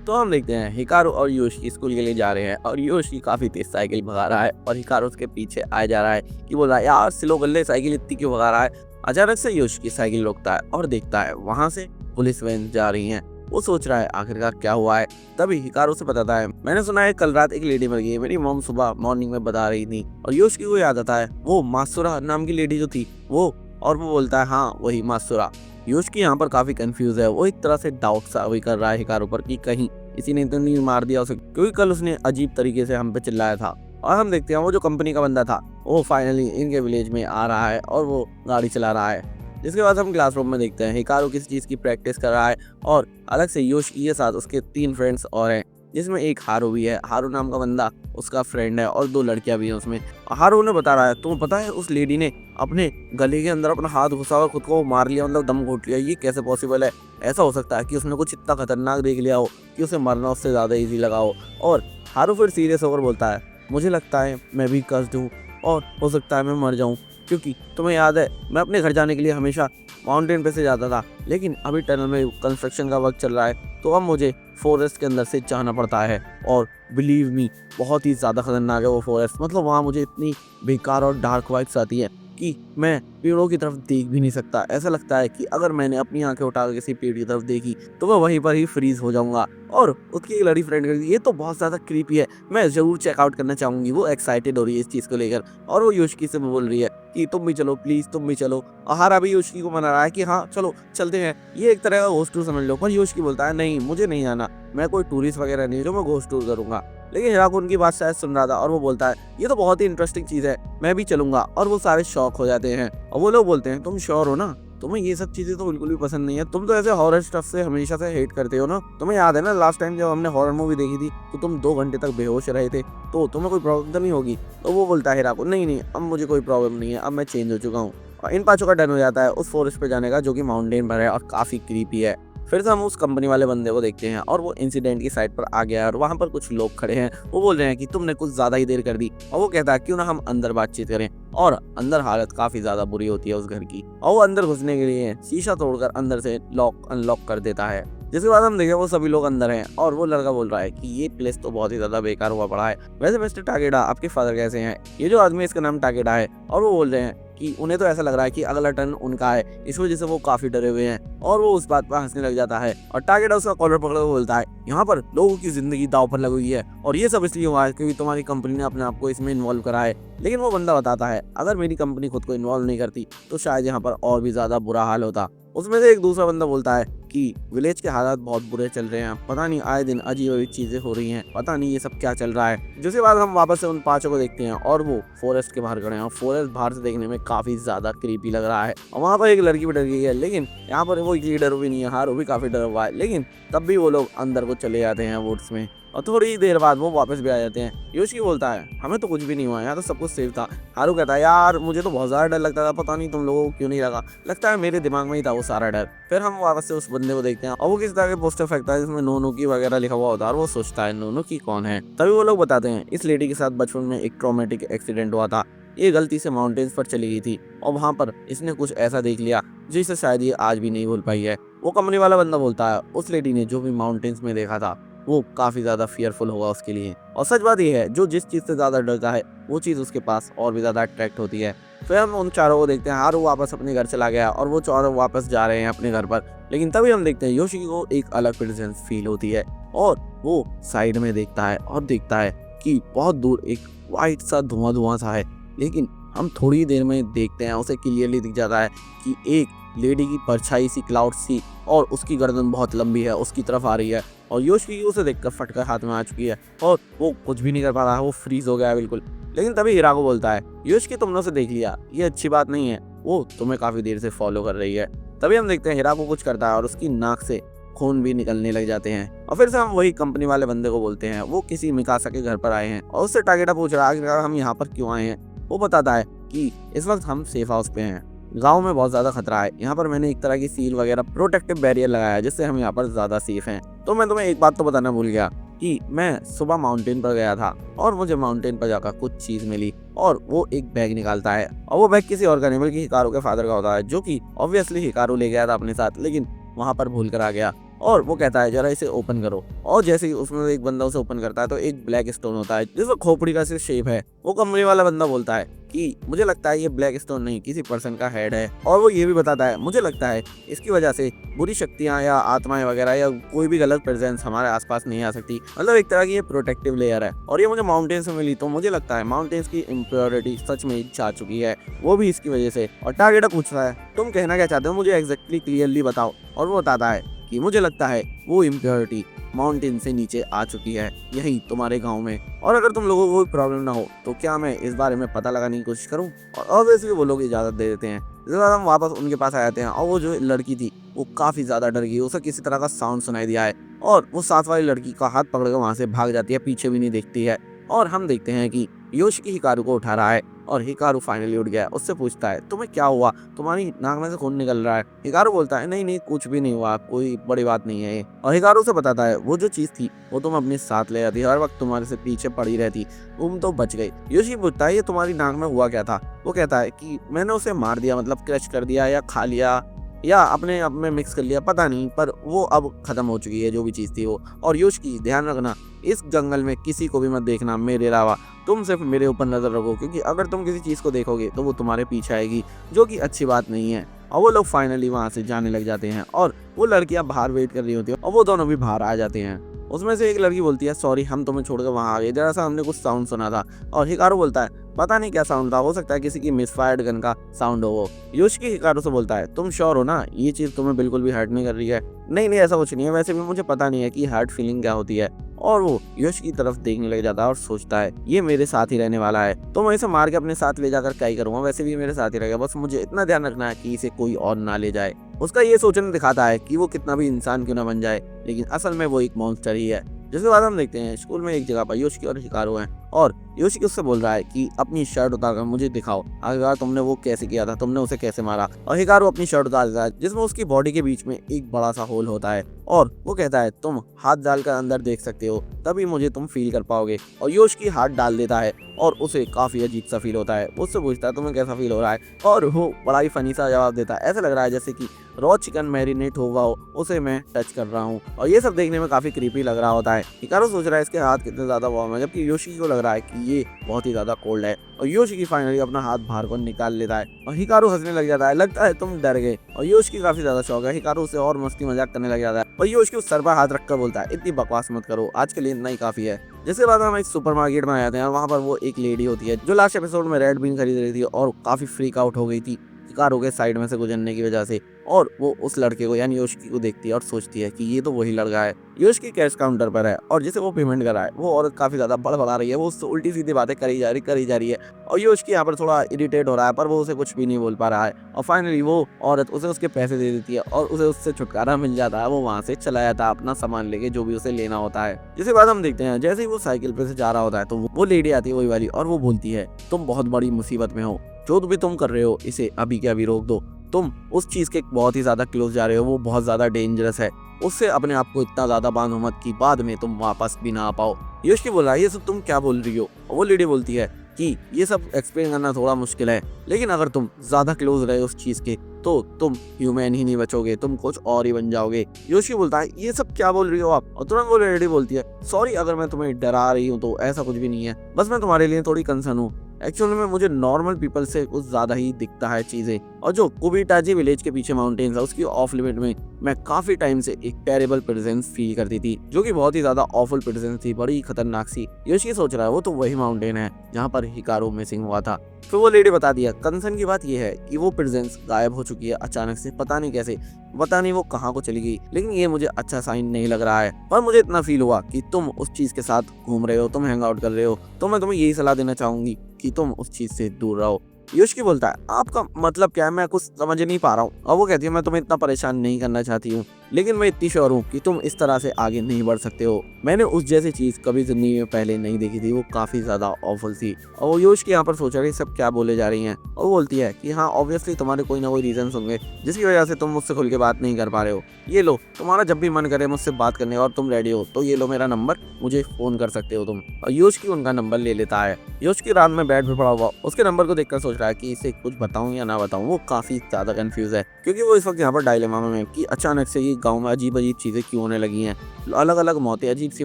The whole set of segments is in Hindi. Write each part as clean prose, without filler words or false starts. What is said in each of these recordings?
तो हम देखते हैं हिकारू और योशी स्कूल के लिए जा रहे हैं और योशी काफी तेज साइकिल भगा रहा है और हिकारू उसके पीछे आया जा रहा है कि बोला यार स्लो कर ले, साइकिल इतनी क्यों भगा रहा है। अचानक से योशी की साइकिल रोकता है और देखता है वहां से पुलिस वैन जा रही है। वो सोच रहा है आखिरकार क्या हुआ है। तभी हिकारू से बताता है मैंने सुना है कल रात एक लेडी मर गई है, मेरी मॉम सुबह मॉर्निंग में बता रही थी। और योशी को याद आता है वो मासुरा नाम की लेडी जो थी वो, और वो बोलता है हाँ वही मासुरा। योशी यहाँ पर काफी कंफ्यूज है, वो एक तरह से डाउट सा भी कर रहा है हिकारू पर कि कहीं इसी ने तो नहीं मार दिया उसे, क्योंकि कल उसने अजीब तरीके से हम पे चिल्लाया था। और हम देखते हैं वो जो कंपनी का बंदा था वो फाइनली इनके विलेज में आ रहा है और वो गाड़ी चला रहा है। जिसके बाद हम क्लासरूम में देखते हैं हिकारू किसी चीज़ की प्रैक्टिस कर रहा है और अलग से योशी के साथ उसके 3 फ्रेंड्स और हैं, जिसमें एक हारू भी है। हारू नाम का बंदा उसका फ्रेंड है और 2 लड़कियां भी हैं उसमें। हारू ने बता रहा है तुम्हें पता है उस लेडी ने अपने गले के अंदर अपना हाथ घुसा और खुद को मार लिया, मतलब दम घोट लिया। ये कैसे पॉसिबल है? ऐसा हो सकता है कि उसने कुछ इतना खतरनाक देख लिया हो कि उसे मरना उससे ज़्यादा ईजी लगा हो। और हारू फिर सीरियस होकर बोलता है मुझे लगता है मैं भी कस्ड हूँ और हो सकता है मैं मर जाऊँ, क्योंकि तुम्हें याद है मैं अपने घर जाने के लिए हमेशा माउंटेन पे से जाता था, लेकिन अभी टनल में कंस्ट्रक्शन का वर्क चल रहा है तो अब मुझे फॉरेस्ट के अंदर से जाना पड़ता है। और बिलीव मी बहुत ही ज़्यादा खतरनाक है वो फॉरेस्ट, मतलब वहाँ मुझे इतनी बेकार और डार्क वाइब्स आती है कि मैं पेड़ों की तरफ देख भी नहीं सकता। ऐसा लगता है कि अगर मैंने अपनी आंखें उठाकर किसी पेड़ की तरफ देखी तो मैं वहीं पर ही फ्रीज हो जाऊंगा। और उसकी एक लड़ी फ्रेंड करती ये तो बहुत ज़्यादा क्रीपी है, मैं ज़रूर चेकआउट करना चाहूँगी। वो एक्साइटेड हो रही है इस चीज़ को लेकर और वो योशिकी से बोल रही है कि तुम भी चलो प्लीज़, तुम भी चलो। हारा भी योशिकी को मना रहा है कि हाँ चलो चलते हैं, ये एक तरह का घोस्ट टूर समझ लो। पर योशिकी बोलता है नहीं मुझे नहीं आना, मैं कोई टूरिस्ट वगैरह नहीं जो मैं घोस्ट टूर करूँगा। लेकिन हिराको उनकी बात शायद सुन रहा था और वो बोलता है ये तो बहुत ही इंटरेस्टिंग चीज़ है, मैं भी चलूंगा। और वो सारे शौक हो जाते हैं और वो लोग बोलते हैं तुम श्योर हो ना, तुम्हें ये सब चीजें तो बिल्कुल भी पसंद नहीं है, तुम तो ऐसे हॉरर स्टफ से हमेशा से हेट करते हो ना। तुम्हें याद है ना लास्ट टाइम जब हमने हॉरर मूवी देखी थी तो तुम 2 घंटे तक बेहोश रहे थे, तो तुम्हें कोई प्रॉब्लम तो नहीं होगी? तो वो बोलता है हिराको नहीं नहीं अब मुझे कोई प्रॉब्लम नहीं है, अब मैं चेंज हो चुका हूँ। और इन पांचों का डन हो जाता है उस फॉरेस्ट पे जाने का जो कि माउंटेन पर है और काफी क्रीपी है। फिर से हम उस कंपनी वाले बंदे को देखते हैं और वो इंसिडेंट की साइड पर आ गया है और वहाँ पर कुछ लोग खड़े हैं। वो बोल रहे हैं कि तुमने कुछ ज़्यादा ही देर कर दी। और वो कहता है क्यों ना हम अंदर बातचीत करें। और अंदर हालत काफ़ी ज़्यादा बुरी होती है उस घर की और वो अंदर घुसने के लिए शीशा तोड़कर अंदर से लॉक अनलॉक कर देता है। जिसके बाद हम देखें वो सभी लोग अंदर हैं और वो लड़का बोल रहा है कि ये प्लेस तो बहुत ही ज़्यादा बेकार हुआ पड़ा है। वैसे मिस्टर टाकेडा आपके फादर कैसे हैं? ये जो आदमी इसका नाम टाकेडा है और वो बोल रहे हैं कि उन्हें तो ऐसा लग रहा है कि अगला टर्न उनका है, इस वजह से वो काफी डरे हुए हैं। और वो उस बात पर हंसने लग जाता है और टारगेट उसका कॉलर पकड़ बोलता है यहाँ पर लोगों की जिंदगी दांव पर लगी हुई है और ये सब इसलिए हुआ है क्योंकि तुम्हारी कंपनी ने अपने आप को इसमें इन्वॉल्व करा है। लेकिन वो बंदा बताता है अगर मेरी कंपनी खुद को इन्वॉल्व नहीं करती तो शायद यहाँ पर और भी ज्यादा बुरा हाल होता। उसमें से एक दूसरा बंदा बोलता है कि विलेज के हालात बहुत बुरे चल रहे हैं, पता नहीं आए दिन अजीब अजीब चीजें हो रही हैं, पता नहीं ये सब क्या चल रहा है। जिसके बाद हम वापस से उन पांचों को देखते हैं और वो फॉरेस्ट के बाहर खड़े हैं और फॉरेस्ट बाहर से देखने में काफी ज्यादा क्रीपी लग रहा है और वहाँ पर एक लड़की भी डर गई है। लेकिन यहाँ पर वो डर भी नहीं है, हारू भी काफी डर हुआ है। लेकिन तब भी वो लोग अंदर को चले जाते हैं वुड्स में और थोड़ी देर बाद वो वापस भी आ जाते हैं। योशी बोलता है हमें तो कुछ भी नहीं हुआ, यहाँ तो सब कुछ सेफ था। हारू कहता है यार मुझे तो बहुत ज़्यादा डर लगता था, पता नहीं तुम लोगों को क्यों नहीं लगा, लगता है मेरे दिमाग में ही था वो सारा डर। फिर हम वापस से उस बंदे को देखते हैं और वो किस तरह के पोस्टर फेंकता है जिसमें नोनो की वगैरह लिखा हुआ होता है और वो सोचता है नोनो की कौन है। तभी वो लोग बताते हैं इस लेडी के साथ बचपन में एक ट्रॉमेटिक एक्सीडेंट हुआ था, ये गलती से माउंटेन्स पर चली गई थी और वहाँ पर इसने कुछ ऐसा देख लिया जिसे शायद ये आज भी नहीं भूल पाई है। वो कंपनी वाला बंदा बोलता है उस लेडी ने जो भी माउंटेन्स में देखा था वो काफी ज्यादा फियरफुल होगा उसके लिए। और सच बात यह है जो जिस चीज से ज्यादा डरता है वो चीज उसके पास और भी ज्यादा अट्रैक्ट होती है। फिर हम उन चारों को देखते हैं, हारू वापस अपने घर चला गया और वो चारों वापस जा रहे हैं अपने घर पर। लेकिन तभी हम देखते हैं योशी को एक अलग प्रेजेंस फील होती है और वो साइड में देखता है और देखता है कि बहुत दूर एक वाइट सा धुआं धुआं सा है। लेकिन हम थोड़ी देर में देखते हैं उसे क्लियरली दिख जाता है कि एक लेडी की परछाई सी क्लाउड सी और उसकी गर्दन बहुत लंबी है उसकी तरफ आ रही है। और योशी उसे देखकर फटकर हाथ में आ चुकी है और वो कुछ भी नहीं कर पा रहा है, वो फ्रीज हो गया है बिल्कुल। लेकिन तभी हिराको बोलता है योशी तुमने उसे देख लिया, ये अच्छी बात नहीं है, वो तुम्हें काफी देर से फॉलो कर रही है। तभी हम देखते हैं हिराको कुछ करता है और उसकी नाक से खून भी निकलने लग जाते हैं। और फिर से हम वही कंपनी वाले बंदे को बोलते हैं, वो किसी मिकासा के घर पर आए हैं और उससे टागेटा पूछ रहा है हम यहाँ पर क्यों आए हैं। वो बताता है कि इस वक्त हम सेफ हाउस पे हैं, गांव में बहुत ज़्यादा खतरा है, यहाँ पर मैंने एक तरह की सील वगैरह प्रोटेक्टिव बैरियर लगाया है जिससे हम यहाँ पर ज़्यादा सेफ हैं। तो मैं तुम्हें एक बात तो बताना भूल गया कि मैं सुबह माउंटेन पर गया था और मुझे माउंटेन पर जाकर कुछ चीज़ मिली। और वो एक बैग निकालता है और वो बैग किसी और का नहीं बल्कि हिकारू के फादर का होता है, जो कि ऑब्वियसली हिकारू ले गया था अपने साथ लेकिन वहाँ पर भूल कर आ गया। और वो कहता है जरा इसे ओपन करो। और जैसे ही उसमें एक बंदा उसे ओपन करता है तो एक ब्लैक स्टोन होता है जिसमें खोपड़ी का से शेप है। वो कमरे वाला बंदा बोलता है कि मुझे लगता है ये ब्लैक स्टोन नहीं किसी पर्सन का हेड है। और वो ये भी बताता है मुझे लगता है इसकी वजह से बुरी शक्तियां या आत्माएं वगैरह या कोई भी गलत प्रेजेंस हमारे आसपास नहीं आ सकती। मतलब एक तरह की ये प्रोटेक्टिव लेयर है और ये मुझे माउंटेन से मिली तो मुझे लगता है माउंटेन्स की इम्प्योरिटी सच में छा चुकी है, वो भी इसकी वजह से। और टागेटा पूछता है तुम कहना क्या चाहते हो, मुझे एग्जैक्टली क्लियरली बताओ। और वो बताता है कि मुझे लगता है वो इम्प्योरिटी माउंटेन से नीचे आ चुकी है यही तुम्हारे गांव में, और अगर तुम लोगों को कोई प्रॉब्लम ना हो तो क्या मैं इस बारे में पता लगाने की कोशिश करूं। और ऑब्वियसली वो लोग इजाज़त दे देते हैं। इसके बाद हम वापस उनके पास आ जाते हैं और वो जो लड़की थी वो काफ़ी ज़्यादा डर गई, उसे किसी तरह का साउंड सुनाई दिया है और वो साथ वाली लड़की का हाथ पकड़ कर वहाँ से भाग जाती है, पीछे भी नहीं देखती है। और हम देखते हैं कि योशिकी हिकारू को उठा रहा है और हिकारू फाइनली उठ गया है। उससे पूछता है तुम्हें क्या हुआ, तुम्हारी नाक में से खून निकल रहा है। हिकारू बोलता है नहीं नहीं कुछ भी नहीं हुआ, कोई बड़ी बात नहीं है। और हिकारू से बताता है वो जो चीज़ थी वो तुम अपने साथ ले जाती, हर वक्त तुम्हारे से पीछे पड़ी रहती, तुम तो बच गई। योशी पूछता है ये तुम्हारी नाक में हुआ क्या था। वो कहता है कि मैंने उसे मार दिया, मतलब क्रश कर दिया या खा लिया या अपने आप में मिक्स कर लिया, पता नहीं, पर वो अब खत्म हो चुकी है जो भी चीज़ थी वो। और योशिकी ध्यान रखना इस जंगल में किसी को भी मत देखना मेरे अलावा, तुम सिर्फ मेरे ऊपर नजर रखो क्योंकि अगर तुम किसी चीज़ को देखोगे तो वो तुम्हारे पीछे आएगी, जो कि अच्छी बात नहीं है। और वो लोग फाइनली वहाँ से जाने लग जाते हैं और वो लड़कियाँ बाहर वेट कर रही होती है और वो दोनों भी बाहर आ जाते हैं। उसमें से एक लड़की बोलती है सॉरी हम तुम्हें छोड़कर वहाँ आ गए, जरा सा हमने कुछ साउंड सुना था। और हिकारू बोलता है पता नहीं क्या साउंड था, हो सकता है किसी की मिसफायर्ड गन का साउंड हो वो। योशिकी हिकारू से बोलता है तुम श्योर हो ना ये चीज़ तुम्हें बिल्कुल भी हर्ट नहीं कर रही है। नहीं नहीं ऐसा कुछ नहीं है, वैसे भी मुझे पता नहीं है कि हार्ट फीलिंग क्या होती है। और वो यश की तरफ देखने लग जाता है और सोचता है ये मेरे साथ ही रहने वाला है तो मैं इसे मार के अपने साथ ले जाकर क्या ही करूँगा, वैसे भी मेरे साथ ही रहेगा, बस मुझे इतना ध्यान रखना है कि इसे कोई और ना ले जाए। उसका ये सोचने दिखाता है कि वो कितना भी इंसान क्यों ना बन जाए लेकिन असल में वो एक मॉन्स्टर ही है। जिसके बाद हम देखते हैं स्कूल में एक जगह पर योशिकी और हिकारू हैं और योशिकी उससे बोल रहा है कि अपनी शर्ट उतारकर मुझे दिखाओ, आखिरकार तुमने वो कैसे किया था, तुमने उसे कैसे मारा। और हिकारू अपनी शर्ट उतार देता है जिसमें उसकी बॉडी के बीच में एक बड़ा सा होल होता है और वो कहता है तुम हाथ डालकर अंदर देख सकते हो तभी मुझे तुम फील कर पाओगे। और योशिकी हाथ डाल देता है और उसे काफी अजीब सा फील होता है। उससे पूछता है तुम्हें कैसा फील हो रहा है और वो बड़ा ही फनी सा जवाब देता है, ऐसा लग रहा है जैसे कि रॉ चिकन मैरिनेट हुआ हो उसे मैं टच कर रहा हूँ। और ये सब देखने में काफी क्रीपी लग रहा होता है। हिकारू सोच रहा है इसके हाथ कितने ज्यादा वार्म है जबकि योशिकी को लग रहा है कि ये बहुत ही ज्यादा कोल्ड है। और योशिकी फाइनली अपना हाथ बाहर को निकाल लेता है और हिकारू हंसने लग जाता है, लगता है तुम डर गए। और योशिकी काफी ज्यादा शौक है, हिकारू उसे और मस्ती मजाक करने लग जाता है और योशिकी उस सर पर हाथ रखकर बोलता है इतनी बकवास मत करो, आज के लिए इतना ही काफी है। जिसके बाद हम एक सुपरमार्केट में आ जाते हैं और वहाँ पर वो एक लेडी होती है जो लास्ट एपिसोड में रेड बीन खरीद रही थी और काफी फ्रीक आउट हो गई थी हिकारू के साइड में से गुजरने की वजह से। और वो उस लड़के को यानी योशिकी को देखती है और सोचती है कि ये तो वही लड़का है। योशिकी कैश काउंटर पर है और जिसे वो पेमेंट कर रहा है वो औरत काफी ज्यादा बड़बड़ा रही है, वो उससे उल्टी सीधी बातें करी जा रही है और योशिकी यहाँ पर थोड़ा इरिटेट हो रहा है पर वो उसे कुछ भी नहीं बोल पा रहा है। और फाइनली वो औरत उसे उसके पैसे दे देती है और उसे उससे छुटकारा मिल जाता है। वो वहाँ से चला जाता है अपना सामान लेके जो भी उसे लेना होता है। जिसके बाद हम देखते हैं जैसे ही वो साइकिल पे से जा रहा होता है तो वो लेडी आती है वही वाली और वो बोलती है तुम बहुत बड़ी मुसीबत में हो, जो भी तुम कर रहे हो इसे अभी के अभी रोक दो, तुम उस चीज के बहुत ही ज्यादा क्लोज जा रहे हो, वो बहुत ज्यादा डेंजरस है, उससे अपने आप को इतना ज्यादा बांधो मत कि बाद में तुम वापस भी ना आ पाओ। योशिकी बोल रहा है ये सब तुम क्या बोल रही हो। वो लेडी बोलती है कि ये सब एक्सप्लेन करना थोड़ा मुश्किल है लेकिन अगर तुम ज्यादा क्लोज रहे उस चीज के तो तुम ह्यूमन ही नहीं बचोगे, तुम कुछ और ही बन जाओगे। योशिकी बोलता है ये सब क्या बोल रही हो आप। और तुरंत वो लेडी बोलती है सॉरी अगर मैं तुम्हें डरा रही हूँ तो ऐसा कुछ भी नहीं है, बस मैं तुम्हारे लिए थोड़ी कंसर्न हूँ। एक्चुअली में मुझे नॉर्मल पीपल से कुछ ज्यादा ही दिखता है चीजें। और जो कुबिटाजी विलेज के पीछे माउंटेन्स है उसकी ऑफ लिमिट में मैं काफी टाइम से एक टेरेबल प्रेजेंस फील करती थी जो कि बहुत ही ज्यादा ऑफुल प्रेजेंस थी, बड़ी ही खतरनाक सी। योशिकी सोच रहा है वो तो वही माउंटेन है जहाँ पर हिकारू मिसिंग हुआ था। फिर वो लेडी बता दिया कंसर्न की बात यह है कि वो प्रेजेंस गायब हो चुकी है अचानक से, पता नहीं कैसे, पता नहीं वो कहाँ को चली गई, लेकिन ये मुझे अच्छा साइन नहीं लग रहा है। पर मुझे इतना फील हुआ कि तुम उस चीज के साथ घूम रहे हो, तुम हैंग आउट कर रहे हो, तो मैं तुम्हें यही सलाह देना चाहूंगी कि तुम उस चीज से दूर रहो। योशिकी बोलता है आपका मतलब क्या है, मैं कुछ समझ नहीं पा रहा हूँ। और वो कहती है मैं तुम्हें इतना परेशान नहीं करना चाहती हूँ लेकिन मैं इतनी श्योर हूँ कि तुम इस तरह से आगे नहीं बढ़ सकते हो। मैंने उस जैसी चीज कभी जिंदगी में पहले नहीं देखी थी, वो काफी ज्यादा ऑफुल थी। और वो योशिकी यहाँ पर सोच रही सब क्या बोले जा रही हैं और वो बोलती है कि हाँ ऑब्वियसली तुम्हारे कोई ना कोई रीजन होंगे जिसकी वजह से तुम मुझसे खुल के बात नहीं कर पा रहे हो। ये लो तुम्हारा जब भी मन करे मुझसे बात करने और तुम रेडी हो तो ये लो मेरा नंबर, मुझे फोन कर सकते हो तुम। और योशिकी उनका नंबर ले लेता है। योशिकी रात में बेड पे पड़ा हुआ उसके नंबर को देखकर सोच रहा है कि इसे कुछ बताऊं या ना बताऊं। वो काफी ज्यादा कंफ्यूज है क्योंकि वो इस वक्त यहाँ पर डायलेमा में कि अचानक से ये गाँव में अजीब अजीब चीज़ें क्यों होने लगी हैं, अलग अलग मौतें, अजीब सी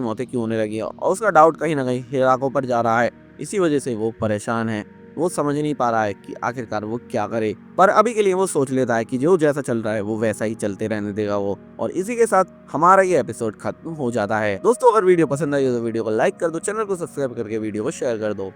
मौतें क्यों होने लगी हैं, और उसका डाउट कहीं ना कहीं हिराको पर जा रहा है। इसी वजह से वो परेशान है, वो समझ नहीं पा रहा है कि आखिरकार वो क्या करे। पर अभी के लिए वो सोच लेता है कि जो जैसा चल रहा है वो वैसा ही चलते रहने देगा वो। और इसी के साथ हमारा ये एपिसोड खत्म हो जाता है। दोस्तों, अगर वीडियो पसंद आई हो तो वीडियो को लाइक कर दो, चैनल को सब्सक्राइब करके वीडियो को शेयर कर दो।